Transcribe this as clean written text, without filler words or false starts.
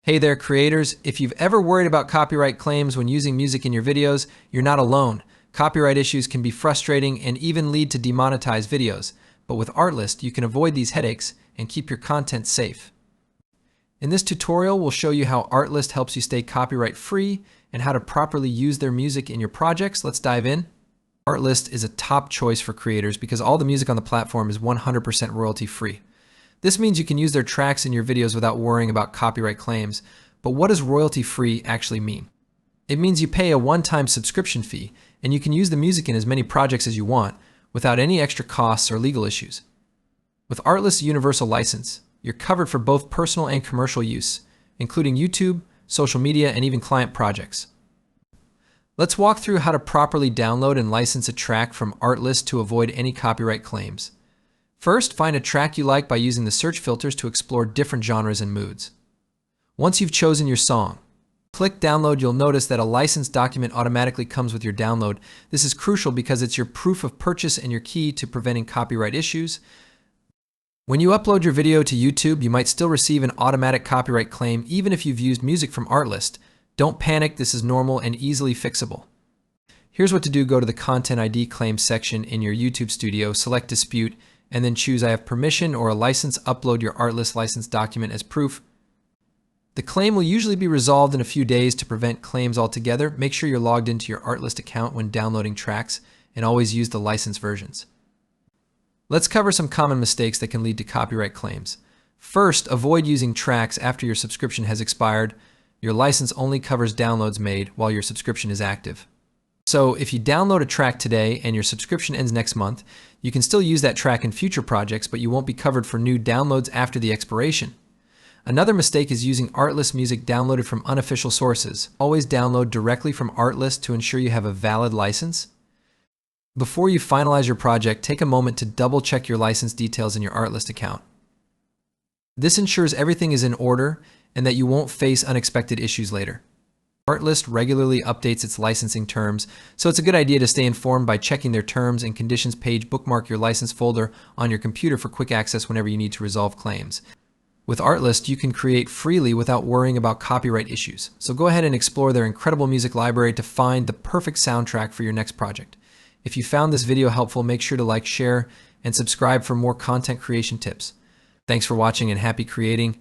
Hey there, creators. If you've ever worried about copyright claims when using music in your videos, you're not alone. Copyright issues can be frustrating and even lead to demonetized videos. But with Artlist, you can avoid these headaches and keep your content safe. In this tutorial, we'll show you how Artlist helps you stay copyright free and how to properly use their music in your projects. Let's dive in. Artlist is a top choice for creators because all the music on the platform is 100% royalty free. This means you can use their tracks in your videos without worrying about copyright claims. But what does royalty free actually mean? It means you pay a one-time subscription fee and you can use the music in as many projects as you want without any extra costs or legal issues. With Artlist's universal license, you're covered for both personal and commercial use, including YouTube, social media, and even client projects. Let's walk through how to properly download and license a track from Artlist to avoid any copyright claims. First, find a track you like by using the search filters to explore different genres and moods. Once you've chosen your song, click Download. You'll notice that a licensed document automatically comes with your download. This is crucial because it's your proof of purchase and your key to preventing copyright issues. When you upload your video to YouTube, you might still receive an automatic copyright claim even if you've used music from Artlist. Don't panic, this is normal and easily fixable. Here's what to do. Go to the Content ID Claims section in your YouTube studio, select Dispute, and then choose I have permission or a license. Upload your Artlist license document as proof. The claim will usually be resolved in a few days. To prevent claims altogether, make sure you're logged into your Artlist account when downloading tracks and always use the licensed versions. Let's cover some common mistakes that can lead to copyright claims. First, avoid using tracks after your subscription has expired. Your license only covers downloads made while your subscription is active. So if you download a track today and your subscription ends next month, you can still use that track in future projects, but you won't be covered for new downloads after the expiration. Another mistake is using Artlist music downloaded from unofficial sources. Always download directly from Artlist to ensure you have a valid license. Before you finalize your project, take a moment to double check your license details in your Artlist account. This ensures everything is in order and that you won't face unexpected issues later. Artlist regularly updates its licensing terms, so it's a good idea to stay informed by checking their terms and conditions page. Bookmark your license folder on your computer for quick access whenever you need to resolve claims. With Artlist, you can create freely without worrying about copyright issues. So go ahead and explore their incredible music library to find the perfect soundtrack for your next project. If you found this video helpful, make sure to like, share, and subscribe for more content creation tips. Thanks for watching and happy creating.